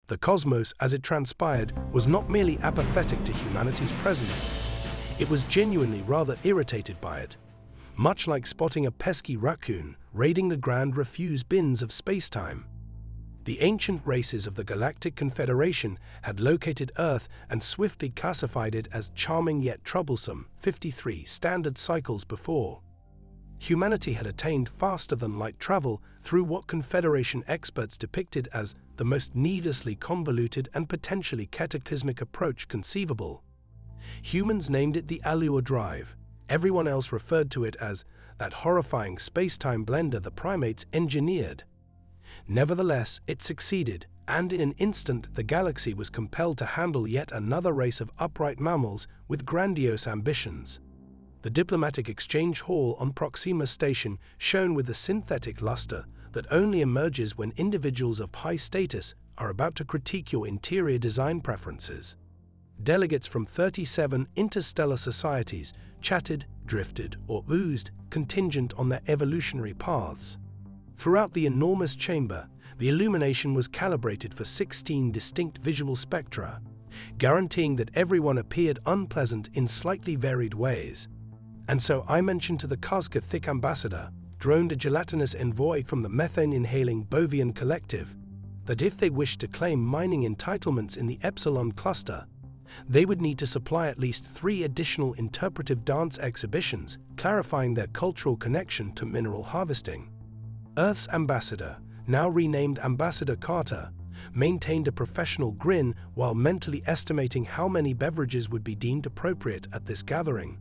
The cosmos, as it transpired, was not merely apathetic to humanity's presence. It was genuinely rather irritated by it, much like spotting a pesky raccoon raiding the grand refuse bins of space-time. The ancient races of the Galactic Confederation had located Earth and swiftly classified it as charming yet troublesome 53 standard cycles before. Humanity had attained faster-than-light travel through what Confederation experts depicted as the most needlessly convoluted and potentially cataclysmic approach conceivable. Humans named it the Allure Drive. Everyone else referred to it as that horrifying space-time blender the primates engineered. Nevertheless, it succeeded, and in an instant the galaxy was compelled to handle yet another race of upright mammals with grandiose ambitions. The diplomatic exchange hall on Proxima Station shone with the synthetic luster that only emerges when individuals of high status are about to critique your interior design preferences. Delegates from 37 interstellar societies chatted, drifted, or oozed, contingent on their evolutionary paths. Throughout the enormous chamber, the illumination was calibrated for 16 distinct visual spectra, guaranteeing that everyone appeared unpleasant in slightly varied ways. And so I mentioned to the Kazka-Thick ambassador, droned a gelatinous envoy from the methane-inhaling Bovian collective, that if they wished to claim mining entitlements in the Epsilon cluster, they would need to supply at least 3 additional interpretive dance exhibitions clarifying their cultural connection to mineral harvesting. Earth's ambassador, now renamed Ambassador Carter, maintained a professional grin while mentally estimating how many beverages would be deemed appropriate at this gathering,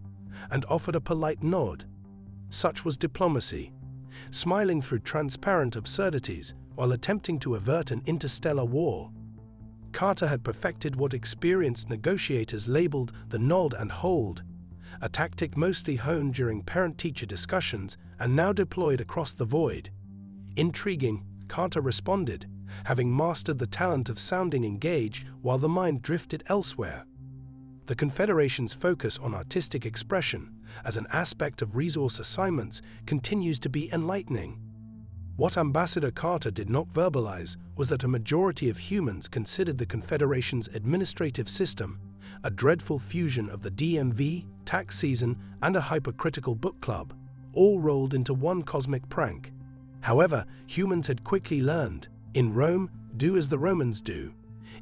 and offered a polite nod. Such was diplomacy, smiling through transparent absurdities while attempting to avert an interstellar war. Carter had perfected what experienced negotiators labeled the nod and hold, a tactic mostly honed during parent-teacher discussions and now deployed across the void. Intriguing, Carter responded, having mastered the talent of sounding engaged while the mind drifted elsewhere. The Confederation's focus on artistic expression as an aspect of resource assignments continues to be enlightening. What Ambassador Carter did not verbalize was that a majority of humans considered the Confederation's administrative system a dreadful fusion of the DMV, tax season, and a hypercritical book club, all rolled into one cosmic prank. However, humans had quickly learned, in Rome, do as the Romans do.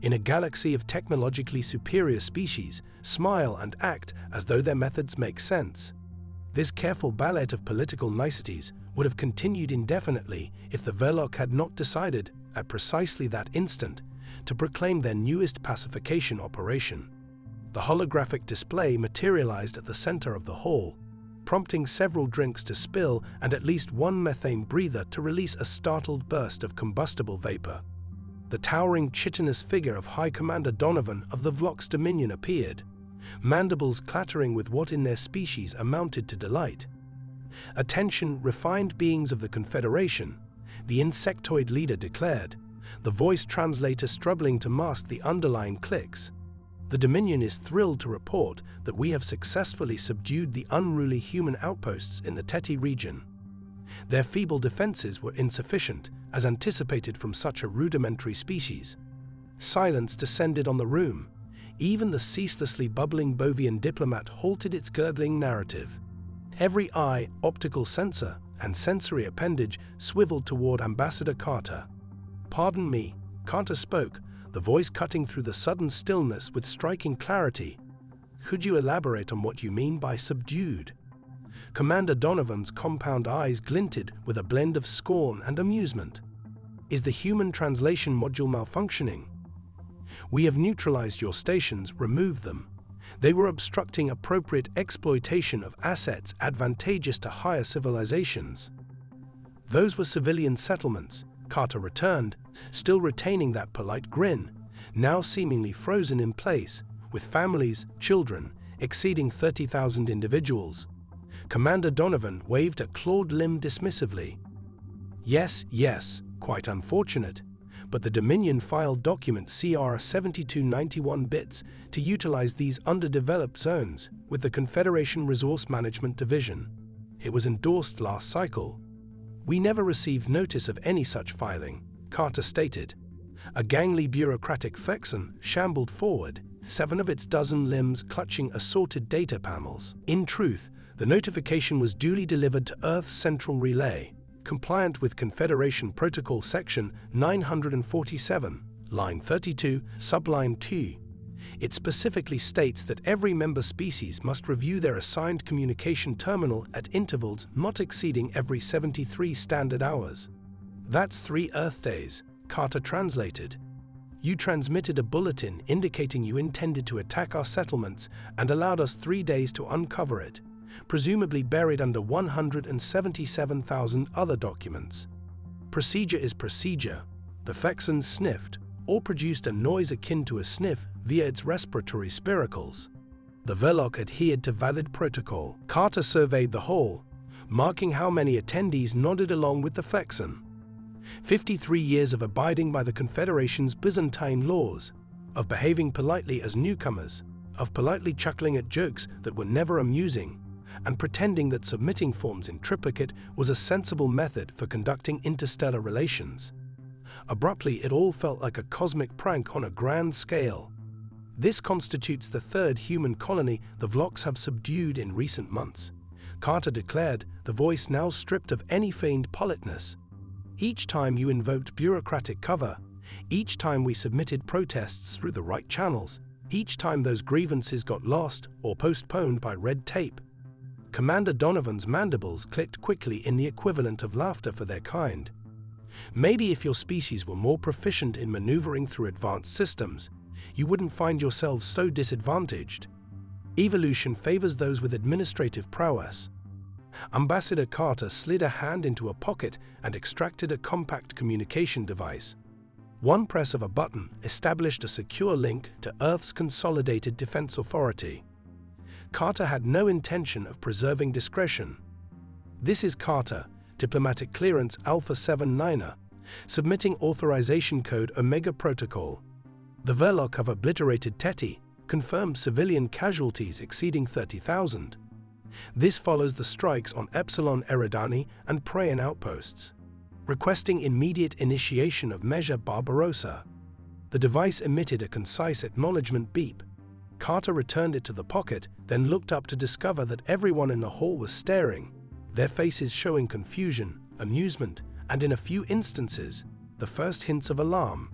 In a galaxy of technologically superior species, smile and act as though their methods make sense. This careful ballet of political niceties would have continued indefinitely if the Verloc had not decided, at precisely that instant, to proclaim their newest pacification operation. The holographic display materialized at the center of the hall, prompting several drinks to spill and at least one methane breather to release a startled burst of combustible vapor. The towering chitinous figure of High Commander Donovan of the Vlox Dominion appeared, mandibles clattering with what in their species amounted to delight. "Attention, refined beings of the Confederation," the insectoid leader declared, the voice translator struggling to mask the underlying clicks. "The Dominion is thrilled to report that we have successfully subdued the unruly human outposts in the Teti region. Their feeble defenses were insufficient, as anticipated from such a rudimentary species." Silence descended on the room. Even the ceaselessly bubbling Bovian diplomat halted its gurgling narrative. Every eye, optical sensor, and sensory appendage swiveled toward Ambassador Carter. "Pardon me," Carter spoke, the voice cutting through the sudden stillness with striking clarity. "Could you elaborate on what you mean by subdued?" Commander Donovan's compound eyes glinted with a blend of scorn and amusement. "Is the human translation module malfunctioning? We have neutralized your stations, removed them. They were obstructing appropriate exploitation of assets advantageous to higher civilizations." "Those were civilian settlements," Carter returned, still retaining that polite grin, now seemingly frozen in place, with families, children, exceeding 30,000 individuals. Commander Donovan waved a clawed limb dismissively. Yes, quite unfortunate, but the Dominion filed document CR 7291 bits to utilize these underdeveloped zones with the Confederation Resource Management Division. It was endorsed last cycle. "We never received notice of any such filing," Carter stated. A gangly bureaucratic Fexon shambled forward, 7 of its dozen limbs clutching assorted data panels. In truth, the notification was duly delivered to Earth's central relay, compliant with Confederation Protocol Section 947, Line 32, Subline 2. It specifically states that every member species must review their assigned communication terminal at intervals not exceeding every 73 standard hours. That's 3 Earth days, Carter translated. You transmitted a bulletin indicating you intended to attack our settlements and allowed us 3 days to uncover it, presumably buried under 177,000 other documents. Procedure is procedure. The Fexon sniffed, or produced a noise akin to a sniff via its respiratory spiracles. The Verloc adhered to valid protocol. Carter surveyed the hall, marking how many attendees nodded along with the Fexon. 53 years of abiding by the Confederation's Byzantine laws, of behaving politely as newcomers, of politely chuckling at jokes that were never amusing, and pretending that submitting forms in triplicate was a sensible method for conducting interstellar relations. Abruptly, it all felt like a cosmic prank on a grand scale. This constitutes the 3rd human colony the Vlogs have subdued in recent months, Carter declared, the voice now stripped of any feigned politeness. Each time you invoked bureaucratic cover, each time we submitted protests through the right channels, each time those grievances got lost or postponed by red tape. Commander Donovan's mandibles clicked quickly in the equivalent of laughter for their kind. Maybe if your species were more proficient in maneuvering through advanced systems, you wouldn't find yourselves so disadvantaged. Evolution favors those with administrative prowess. Ambassador Carter slid a hand into a pocket and extracted a compact communication device. One press of a button established a secure link to Earth's Consolidated Defense Authority. Carter had no intention of preserving discretion. This is Carter, Diplomatic Clearance Alpha 79er, submitting authorization code Omega Protocol. The Verloc have obliterated Teti, confirmed civilian casualties exceeding 30,000. This follows the strikes on Epsilon Eridani and Praean outposts, requesting immediate initiation of Measure Barbarossa. The device emitted a concise acknowledgement beep. Carter returned it to the pocket, then looked up to discover that everyone in the hall was staring, their faces showing confusion, amusement, and in a few instances, the first hints of alarm.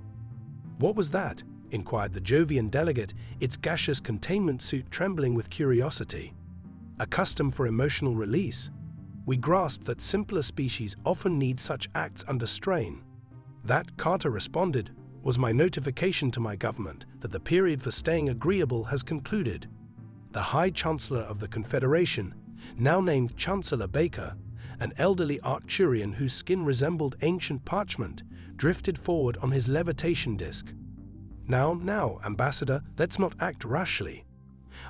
"What was that?" inquired the Jovian delegate, its gaseous containment suit trembling with curiosity. "A custom for emotional release. We grasped that simpler species often need such acts under strain." That, Carter responded, was my notification to my government that the period for staying agreeable has concluded. The High Chancellor of the Confederation, now named Chancellor Baker, an elderly Arcturian whose skin resembled ancient parchment, drifted forward on his levitation disc. Now, Ambassador, let's not act rashly.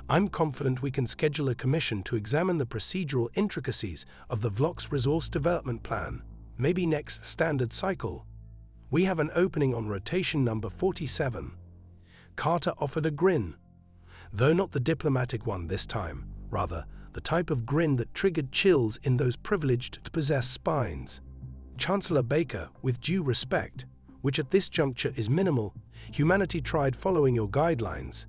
I'm confident we can schedule a commission to examine the procedural intricacies of the Vlox Resource Development Plan, maybe next standard cycle. We have an opening on rotation number 47. Carter offered a grin, though not the diplomatic one this time, rather the type of grin that triggered chills in those privileged to possess spines. Chancellor Baker, with due respect, which at this juncture is minimal, humanity tried following your guidelines.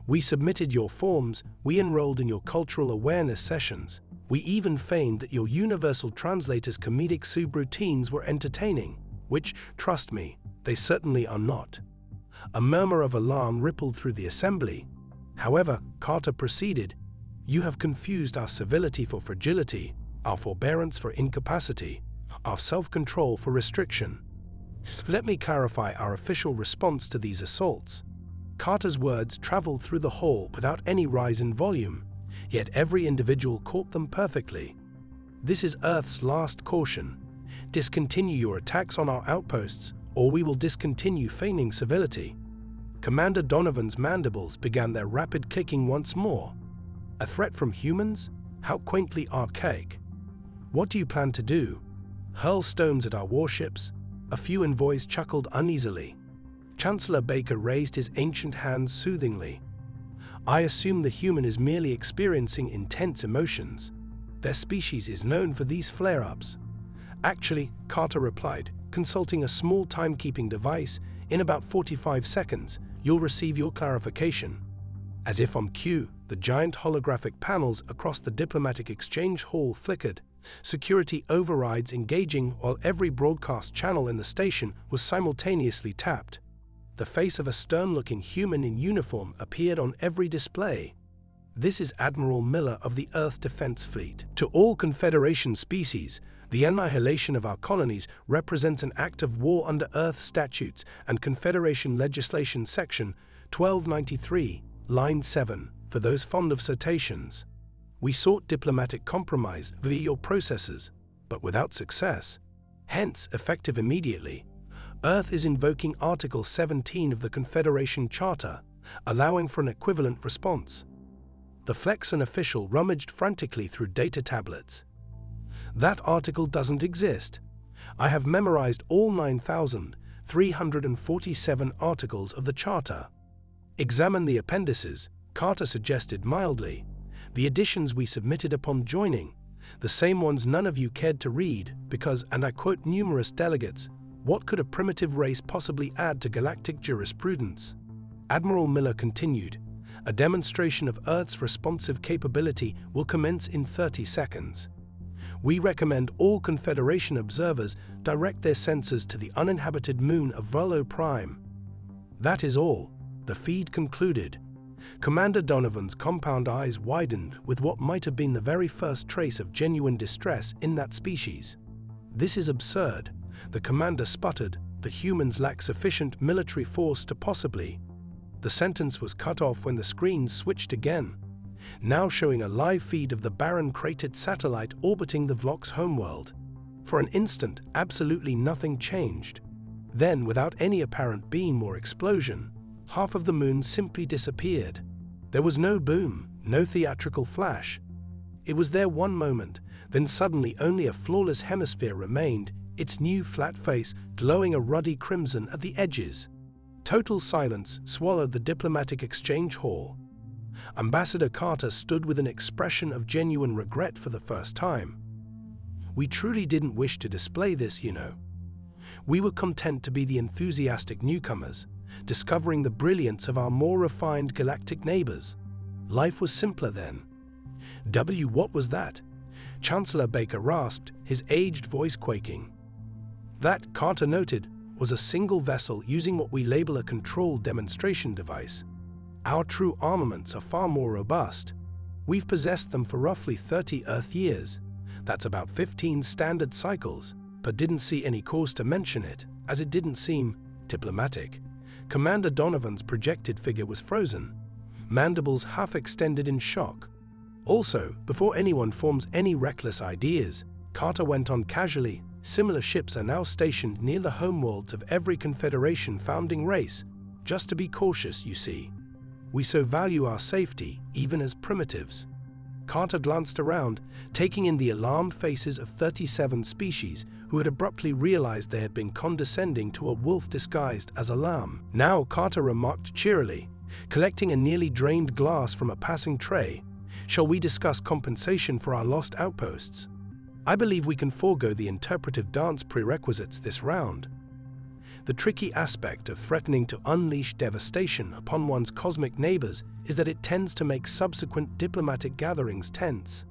We submitted your forms, we enrolled in your cultural awareness sessions, we even feigned that your universal translator's comedic subroutines were entertaining, which, trust me, they certainly are not. A murmur of alarm rippled through the assembly. However, Carter proceeded, you have confused our civility for fragility, our forbearance for incapacity, our self-control for restriction. Let me clarify our official response to these assaults. Carter's words traveled through the hall without any rise in volume, yet every individual caught them perfectly. This is Earth's last caution. Discontinue your attacks on our outposts, or we will discontinue feigning civility. Commander Donovan's mandibles began their rapid clicking once more. A threat from humans? How quaintly archaic. What do you plan to do? Hurl stones at our warships? A few envoys chuckled uneasily. Chancellor Baker raised his ancient hands soothingly. I assume the human is merely experiencing intense emotions. Their species is known for these flare-ups. Actually, Carter replied, consulting a small timekeeping device In about 45 seconds, you'll receive your clarification. As if on cue, the giant holographic panels across the diplomatic exchange hall flickered, security overrides engaging while every broadcast channel in the station was simultaneously tapped. The face of a stern-looking human in uniform appeared on every display. This is Admiral Miller of the Earth Defense Fleet. To all Confederation species, the annihilation of our colonies represents an act of war under Earth statutes and Confederation legislation section 1293, line 7, for those fond of citations. We sought diplomatic compromise via your processes, but without success. Hence, effective immediately, Earth is invoking Article 17 of the Confederation Charter, allowing for an equivalent response. The Flexon official rummaged frantically through data tablets. That article doesn't exist. I have memorized all 9,347 articles of the Charter. Examine the appendices, Carter suggested mildly. The additions we submitted upon joining, the same ones none of you cared to read because, and I quote numerous delegates, what could a primitive race possibly add to galactic jurisprudence? Admiral Miller continued, a demonstration of Earth's responsive capability will commence in 30 seconds. We recommend all Confederation observers direct their sensors to the uninhabited moon of Volo Prime. That is all, the feed concluded. Commander Donovan's compound eyes widened with what might have been the very first trace of genuine distress in that species. This is absurd, the commander sputtered. The humans lack sufficient military force to possibly. The sentence was cut off when the screen switched again, now showing a live feed of the barren cratered satellite orbiting the Vlox homeworld. For an instant, absolutely nothing changed. Then, without any apparent beam or explosion, half of the moon simply disappeared. There was no boom, no theatrical flash. It was there one moment, then suddenly only a flawless hemisphere remained, its new flat face glowing a ruddy crimson at the edges. Total silence swallowed the diplomatic exchange hall. Ambassador Carter stood with an expression of genuine regret for the first time. We truly didn't wish to display this, you know. We were content to be the enthusiastic newcomers, discovering the brilliance of our more refined galactic neighbors. Life was simpler then. What was that? Chancellor Baker rasped, his aged voice quaking. That, Carter noted, was a single vessel using what we label a controlled demonstration device. Our true armaments are far more robust. We've possessed them for roughly 30 Earth years. That's about 15 standard cycles, but didn't see any cause to mention it, as it didn't seem diplomatic. Commander Donovan's projected figure was frozen, mandibles half extended in shock. Also, before anyone forms any reckless ideas, Carter went on casually, similar ships are now stationed near the homeworlds of every Confederation founding race, just to be cautious, you see. We so value our safety, even as primitives. Carter glanced around, taking in the alarmed faces of 37 species who had abruptly realized they had been condescending to a wolf disguised as a lamb. Now, Carter remarked cheerily, collecting a nearly drained glass from a passing tray, shall we discuss compensation for our lost outposts? I believe we can forego the interpretive dance prerequisites this round. The tricky aspect of threatening to unleash devastation upon one's cosmic neighbors is that it tends to make subsequent diplomatic gatherings tense.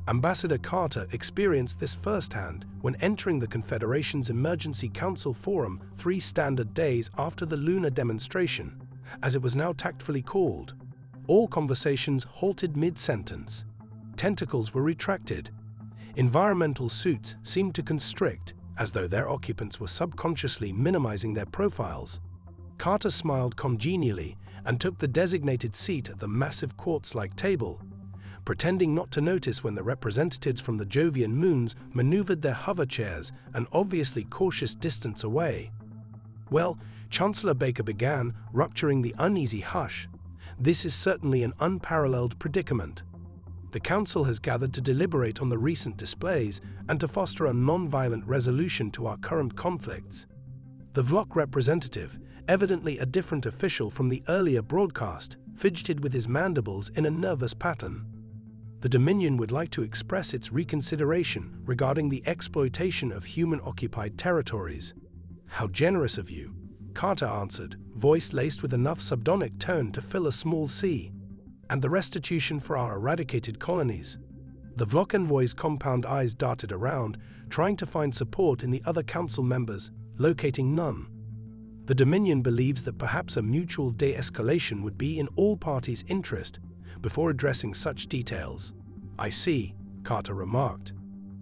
Ambassador Carter experienced this firsthand when entering the Confederation's Emergency Council Forum 3 standard days after the lunar demonstration, as it was now tactfully called. All conversations halted mid-sentence. Tentacles were retracted. Environmental suits seemed to constrict, as though their occupants were subconsciously minimizing their profiles. Carter smiled congenially and took the designated seat at the massive quartz-like table, pretending not to notice when the representatives from the Jovian moons maneuvered their hover chairs an obviously cautious distance away. Well, Chancellor Baker began, rupturing the uneasy hush. This is certainly an unparalleled predicament. The Council has gathered to deliberate on the recent displays and to foster a non-violent resolution to our current conflicts. The Vlok representative, evidently a different official from the earlier broadcast, fidgeted with his mandibles in a nervous pattern. The Dominion would like to express its reconsideration regarding the exploitation of human-occupied territories. How generous of you. Carter answered, voice laced with enough subdonic tone to fill a small sea. And the restitution for our eradicated colonies. The Vlok envoy's compound eyes darted around, trying to find support in the other council members, locating none. The Dominion believes that perhaps a mutual de-escalation would be in all parties' interest before addressing such details. I see, Carter remarked.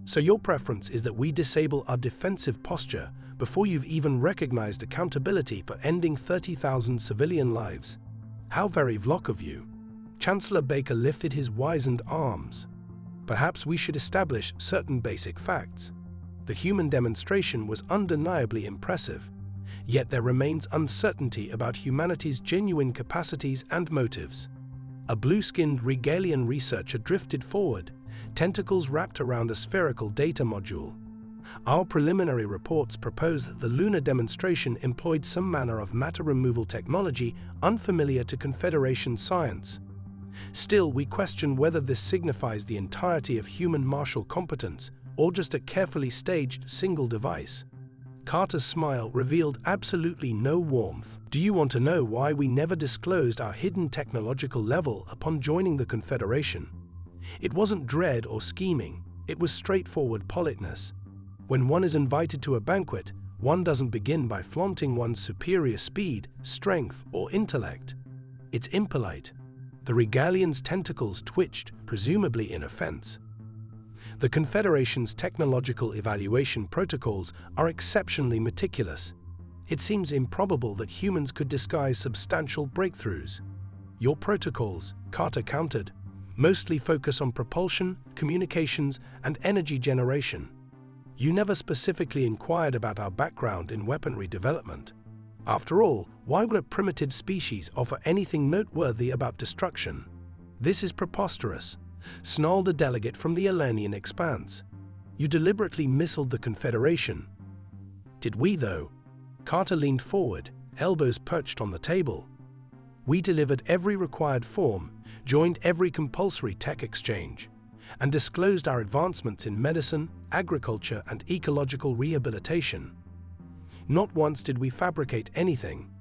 So your preference is that we disable our defensive posture before you've even recognized accountability for ending 30,000 civilian lives. How very Vlok of you. Chancellor Baker lifted his wizened arms. Perhaps we should establish certain basic facts. The human demonstration was undeniably impressive, yet there remains uncertainty about humanity's genuine capacities and motives. A blue-skinned Regalian researcher drifted forward, tentacles wrapped around a spherical data module. Our preliminary reports propose that the lunar demonstration employed some manner of matter removal technology unfamiliar to Confederation science. Still, we question whether this signifies the entirety of human martial competence or just a carefully staged single device. Carter's smile revealed absolutely no warmth. Do you want to know why we never disclosed our hidden technological level upon joining the Confederation? It wasn't dread or scheming, it was straightforward politeness. When one is invited to a banquet, one doesn't begin by flaunting one's superior speed, strength, or intellect. It's impolite. The Regalian's tentacles twitched, presumably in offense. The Confederation's technological evaluation protocols are exceptionally meticulous. It seems improbable that humans could disguise substantial breakthroughs. Your protocols, Carter countered, mostly focus on propulsion, communications, and energy generation. You never specifically inquired about our background in weaponry development. After all, why would a primitive species offer anything noteworthy about destruction? This is preposterous, snarled a delegate from the Elernian expanse. You deliberately missiled the Confederation. Did we, though? Carter leaned forward, elbows perched on the table. We delivered every required form, joined every compulsory tech exchange, and disclosed our advancements in medicine, agriculture, and ecological rehabilitation. Not once did we fabricate anything.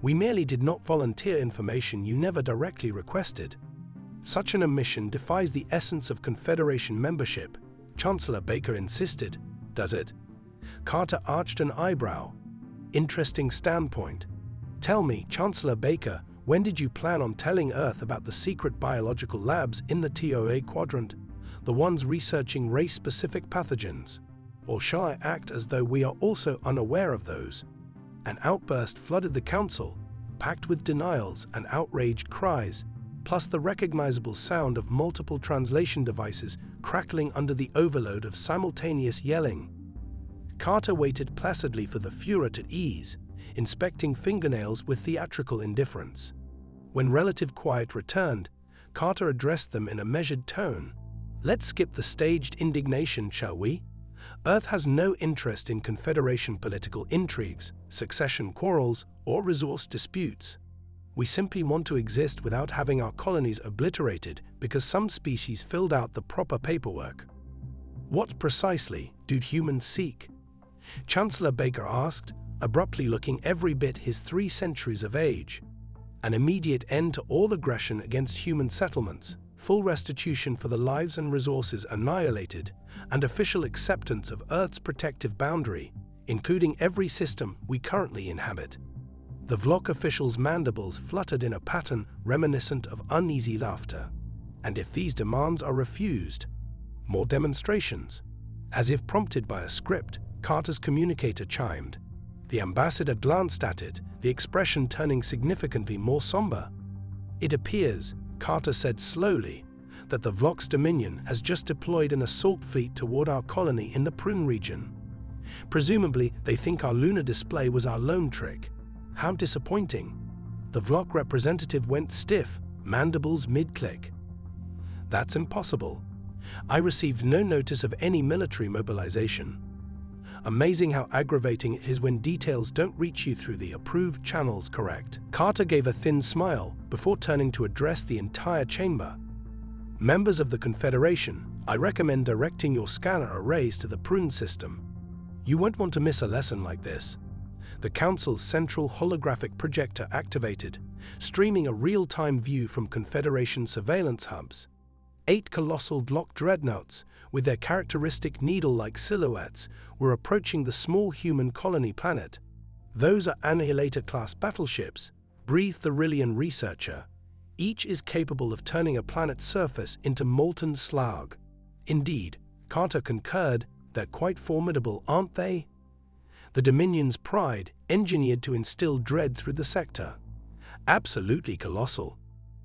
We merely did not volunteer information you never directly requested. Such an omission defies the essence of Confederation membership, Chancellor Baker insisted. Does it? Carter arched an eyebrow. Interesting standpoint. Tell me, Chancellor Baker, when did you plan on telling Earth about the secret biological labs in the TOA quadrant, the ones researching race-specific pathogens? Or shall I act as though we are also unaware of those? An outburst flooded the council, packed with denials and outraged cries, plus the recognizable sound of multiple translation devices crackling under the overload of simultaneous yelling. Carter waited placidly for the furor to ease, inspecting fingernails with theatrical indifference. When relative quiet returned, Carter addressed them in a measured tone. Let's skip the staged indignation, shall we? Earth has no interest in Confederation political intrigues, succession quarrels, or resource disputes. We simply want to exist without having our colonies obliterated because some species filled out the proper paperwork. What precisely do humans seek? Chancellor Baker asked, abruptly looking every bit his 3 centuries of age. An immediate end to all aggression against human settlements, full restitution for the lives and resources annihilated, and official acceptance of Earth's protective boundary, including every system we currently inhabit. The Vlok officials' mandibles fluttered in a pattern reminiscent of uneasy laughter. And if these demands are refused, more demonstrations. As if prompted by a script, Carter's communicator chimed. The ambassador glanced at it, the expression turning significantly more somber. It appears, Carter said slowly, that the Vlok's Dominion has just deployed an assault fleet toward our colony in the Prune region. Presumably, they think our lunar display was our lone trick. How disappointing. The Vlok representative went stiff, mandibles mid-click. That's impossible. I received no notice of any military mobilization. Amazing how aggravating it is when details don't reach you through the approved channels, correct? Carter gave a thin smile before turning to address the entire chamber. Members of the Confederation, I recommend directing your scanner arrays to the Prune system. You won't want to miss a lesson like this. The Council's central holographic projector activated, streaming a real-time view from Confederation surveillance hubs. 8 colossal Vlok dreadnoughts, with their characteristic needle-like silhouettes, were approaching the small human colony planet. "Those are Annihilator-class battleships," breathed the Rillian researcher. "Each is capable of turning a planet's surface into molten slag." "Indeed," Carter concurred, "they're quite formidable, aren't they?" The Dominion's pride, engineered to instill dread through the sector. "Absolutely colossal."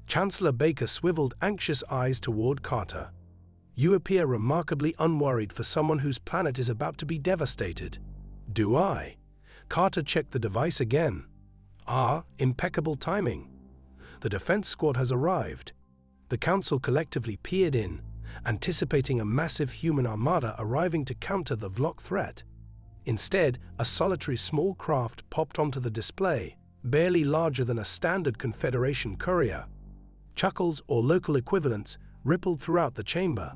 Chancellor Baker swiveled anxious eyes toward Carter. "You appear remarkably unworried for someone whose planet is about to be devastated." "Do I?" Carter checked the device again. Impeccable timing. The defense squad has arrived. The Council collectively peered in, anticipating a massive human armada arriving to counter the Vlok threat. Instead, a solitary small craft popped onto the display, barely larger than a standard Confederation courier. Chuckles or local equivalents rippled throughout the chamber.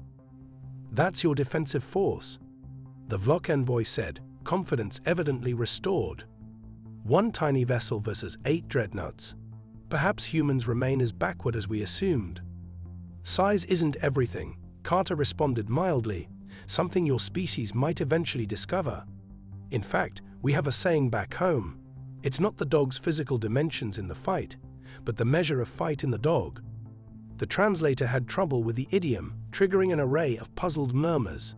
"That's your defensive force," the Vlok envoy said, confidence evidently restored. "One tiny vessel versus 8 dreadnoughts. Perhaps humans remain as backward as we assumed." "Size isn't everything," Carter responded mildly, "something your species might eventually discover. In fact, we have a saying back home. It's not the dog's physical dimensions in the fight, but the measure of fight in the dog." The translator had trouble with the idiom, triggering an array of puzzled murmurs.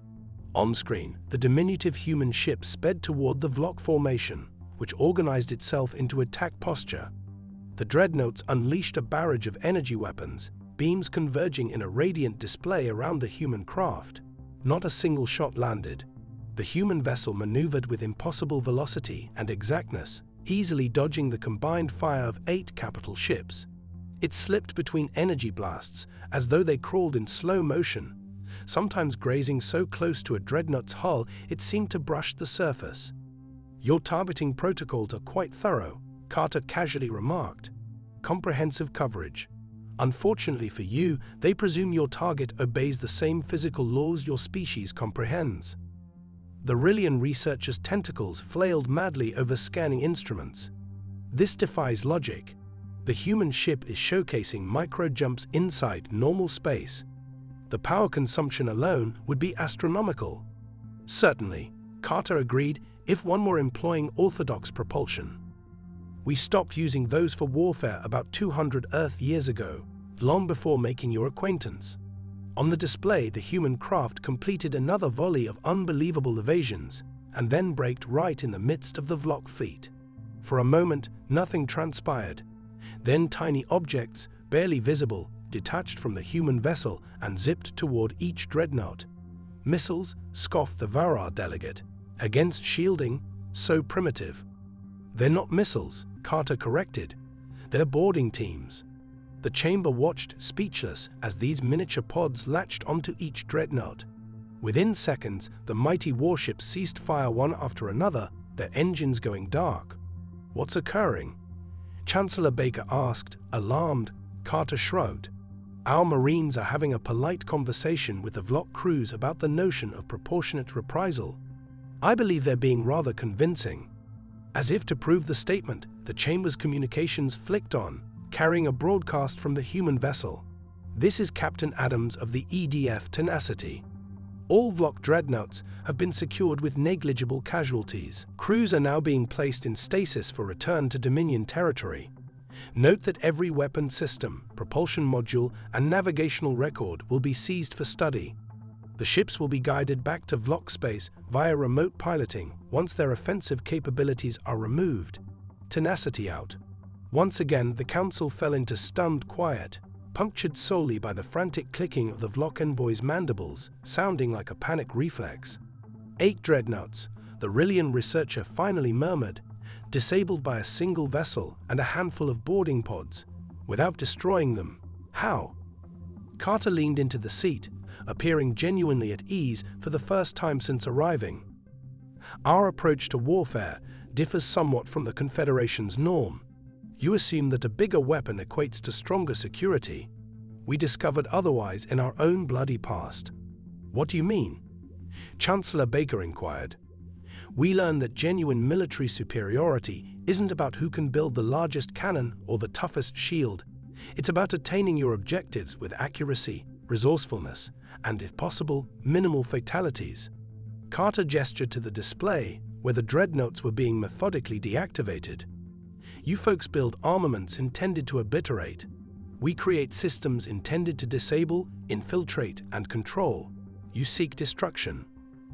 On screen, the diminutive human ship sped toward the Vlok formation, which organized itself into attack posture. The dreadnoughts unleashed a barrage of energy weapons, beams converging in a radiant display around the human craft. Not a single shot landed. The human vessel maneuvered with impossible velocity and exactness, easily dodging the combined fire of 8 capital ships. It slipped between energy blasts as though they crawled in slow motion, sometimes grazing so close to a dreadnought's hull it seemed to brush the surface. "Your targeting protocols are quite thorough," Carter casually remarked. "Comprehensive coverage. Unfortunately for you, they presume your target obeys the same physical laws your species comprehends." The Rillian researcher's tentacles flailed madly over scanning instruments. "This defies logic. The human ship is showcasing micro-jumps inside normal space. The power consumption alone would be astronomical." "Certainly," Carter agreed, "if one were employing orthodox propulsion. We stopped using those for warfare about 200 Earth years ago, long before making your acquaintance." On the display, the human craft completed another volley of unbelievable evasions, and then braked right in the midst of the Vlok fleet. For a moment, nothing transpired. Then tiny objects, barely visible, detached from the human vessel and zipped toward each dreadnought. "Missiles?" scoffed the Varar delegate. "Against shielding? So primitive." "They're not missiles," Carter corrected. "They're boarding teams." The chamber watched, speechless, as these miniature pods latched onto each dreadnought. Within seconds, the mighty warships ceased fire one after another, their engines going dark. "What's occurring?" Chancellor Baker asked, alarmed. Carter shrugged. "Our Marines are having a polite conversation with the Vlok crews about the notion of proportionate reprisal. I believe they're being rather convincing." As if to prove the statement, the chamber's communications flicked on, carrying a broadcast from the human vessel. "This is Captain Adams of the EDF Tenacity. All Vlok dreadnoughts have been secured with negligible casualties. Crews are now being placed in stasis for return to Dominion territory. Note that every weapon system, propulsion module, and navigational record will be seized for study. The ships will be guided back to Vlok space via remote piloting once their offensive capabilities are removed. Tenacity out." Once again, the Council fell into stunned quiet, punctured solely by the frantic clicking of the Vlok envoy's mandibles, sounding like a panic reflex. 8 dreadnoughts, the Rillian researcher finally murmured, disabled by a single vessel and a handful of boarding pods, without destroying them. How? Carter leaned into the seat, appearing genuinely at ease for the first time since arriving. "Our approach to warfare differs somewhat from the Confederation's norm. You assume that a bigger weapon equates to stronger security. We discovered otherwise in our own bloody past." "What do you mean?" Chancellor Baker inquired. We learn that genuine military superiority isn't about who can build the largest cannon or the toughest shield. It's about attaining your objectives with accuracy, resourcefulness, and, if possible, minimal fatalities. Carter gestured to the display, where the dreadnoughts were being methodically deactivated. You folks build armaments intended to obliterate. We create systems intended to disable, infiltrate, and control. You seek destruction.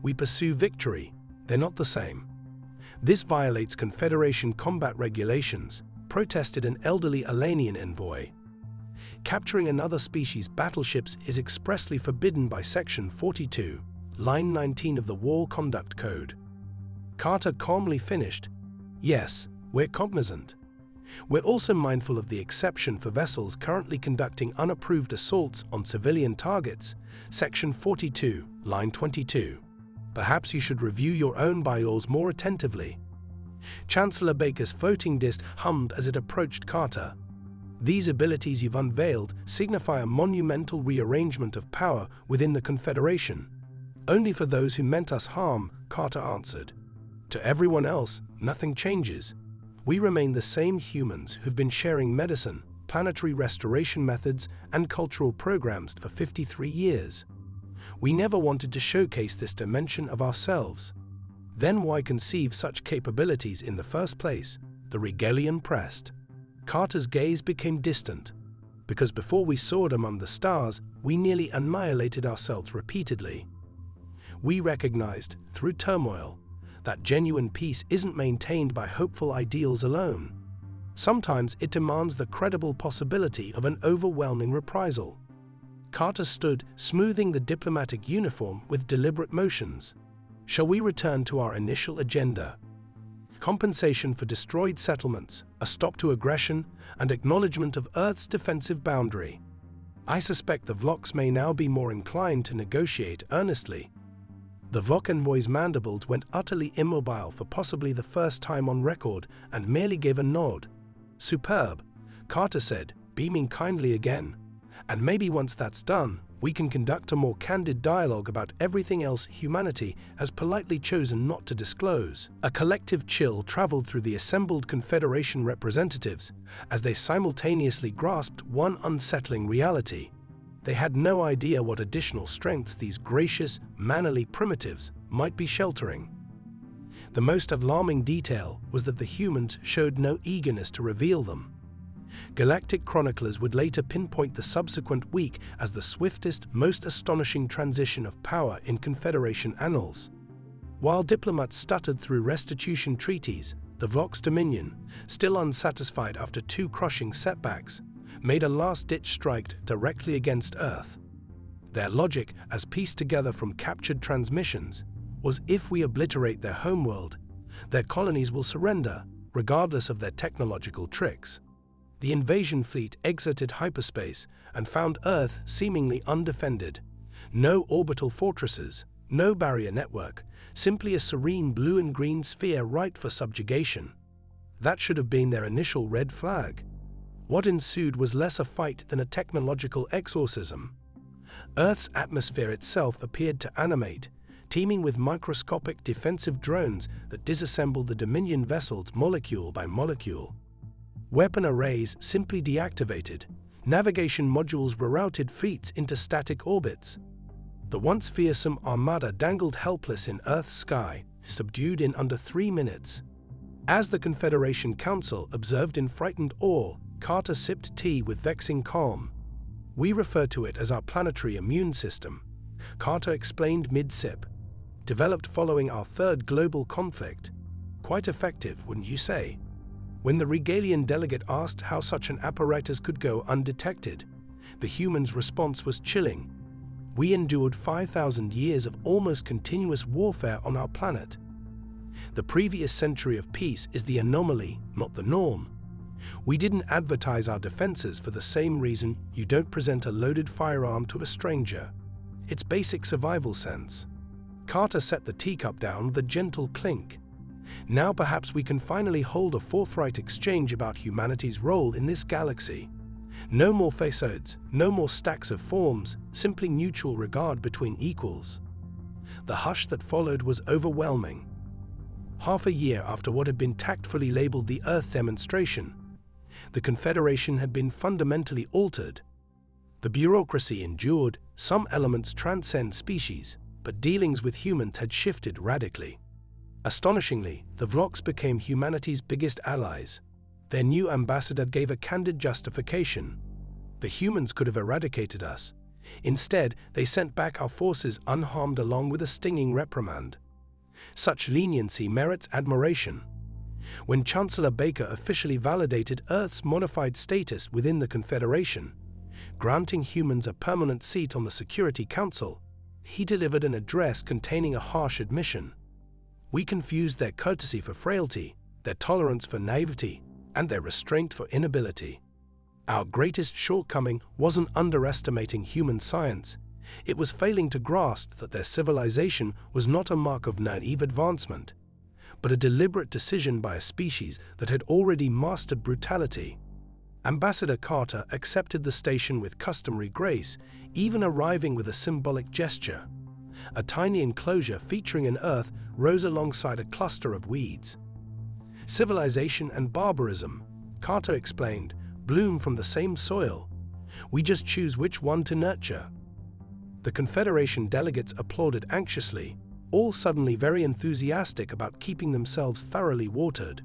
We pursue victory. They're not the same. This violates Confederation combat regulations, protested an elderly Alanian envoy. Capturing another species' battleships is expressly forbidden by Section 42, Line 19 of the War Conduct Code. Carter calmly finished, "Yes, we're cognizant. We're also mindful of the exception for vessels currently conducting unapproved assaults on civilian targets, Section 42, Line 22. Perhaps you should review your own bylaws more attentively." Chancellor Baker's floating disc hummed as it approached Carter. "These abilities you've unveiled signify a monumental rearrangement of power within the Confederation. Only for those who meant us harm," Carter answered. "To everyone else, nothing changes. We remain the same humans who've been sharing medicine, planetary restoration methods, and cultural programs for 53 years. We never wanted to showcase this dimension of ourselves. Then why conceive such capabilities in the first place?" the Regalian pressed. Carter's gaze became distant. "Because before we soared among the stars, we nearly annihilated ourselves repeatedly. We recognized, through turmoil, that genuine peace isn't maintained by hopeful ideals alone. Sometimes it demands the credible possibility of an overwhelming reprisal." Carter stood, smoothing the diplomatic uniform with deliberate motions. "Shall we return to our initial agenda? Compensation for destroyed settlements, a stop to aggression, and acknowledgement of Earth's defensive boundary. I suspect the Vloks may now be more inclined to negotiate earnestly." The Vlok envoy's mandibles went utterly immobile for possibly the first time on record and merely gave a nod. "Superb," Carter said, beaming kindly again. "And maybe once that's done, we can conduct a more candid dialogue about everything else humanity has politely chosen not to disclose." A collective chill traveled through the assembled Confederation representatives as they simultaneously grasped one unsettling reality. They had no idea what additional strengths these gracious, mannerly primitives might be sheltering. The most alarming detail was that the humans showed no eagerness to reveal them. Galactic chroniclers would later pinpoint the subsequent week as the swiftest, most astonishing transition of power in Confederation annals. While diplomats stuttered through restitution treaties, the Vloks Dominion, still unsatisfied after 2 crushing setbacks, made a last-ditch strike directly against Earth. Their logic, as pieced together from captured transmissions, was if we obliterate their homeworld, their colonies will surrender, regardless of their technological tricks. The invasion fleet exited hyperspace and found Earth seemingly undefended. No orbital fortresses, no barrier network, simply a serene blue and green sphere ripe for subjugation. That should have been their initial red flag. What ensued was less a fight than a technological exorcism. Earth's atmosphere itself appeared to animate, teeming with microscopic defensive drones that disassembled the Dominion vessels molecule by molecule. Weapon arrays simply deactivated. Navigation modules rerouted fleets into static orbits. The once fearsome armada dangled helpless in Earth's sky, subdued in under 3 minutes. As the Confederation Council observed in frightened awe, Carter sipped tea with vexing calm. "We refer to it as our planetary immune system," Carter explained mid-sip. "Developed following our 3rd global conflict. Quite effective, wouldn't you say?" When the Regalian delegate asked how such an apparatus could go undetected, the human's response was chilling. "We endured 5,000 years of almost continuous warfare on our planet. The previous century of peace is the anomaly, not the norm. We didn't advertise our defenses for the same reason you don't present a loaded firearm to a stranger. It's basic survival sense." Carter set the teacup down with a gentle clink. "Now perhaps we can finally hold a forthright exchange about humanity's role in this galaxy. No more facades, no more stacks of forms, simply mutual regard between equals." The hush that followed was overwhelming. half a year after what had been tactfully labeled the Earth demonstration, the Confederation had been fundamentally altered. The bureaucracy endured, some elements transcend species, but dealings with humans had shifted radically. Astonishingly, the Vlogs became humanity's biggest allies. Their new ambassador gave a candid justification. The humans could have eradicated us. Instead, they sent back our forces unharmed along with a stinging reprimand. Such leniency merits admiration. When Chancellor Baker officially validated Earth's modified status within the Confederation, granting humans a permanent seat on the Security Council, he delivered an address containing a harsh admission. We confused their courtesy for frailty, their tolerance for naivety, and their restraint for inability. Our greatest shortcoming wasn't underestimating human science. It was failing to grasp that their civilization was not a mark of naive advancement, but a deliberate decision by a species that had already mastered brutality. Ambassador Carter accepted the station with customary grace, even arriving with a symbolic gesture. A tiny enclosure featuring an Earth rose alongside a cluster of weeds. Civilization and barbarism, Carter explained, bloom from the same soil. We just choose which one to nurture. The Confederation delegates applauded anxiously, all suddenly very enthusiastic about keeping themselves thoroughly watered.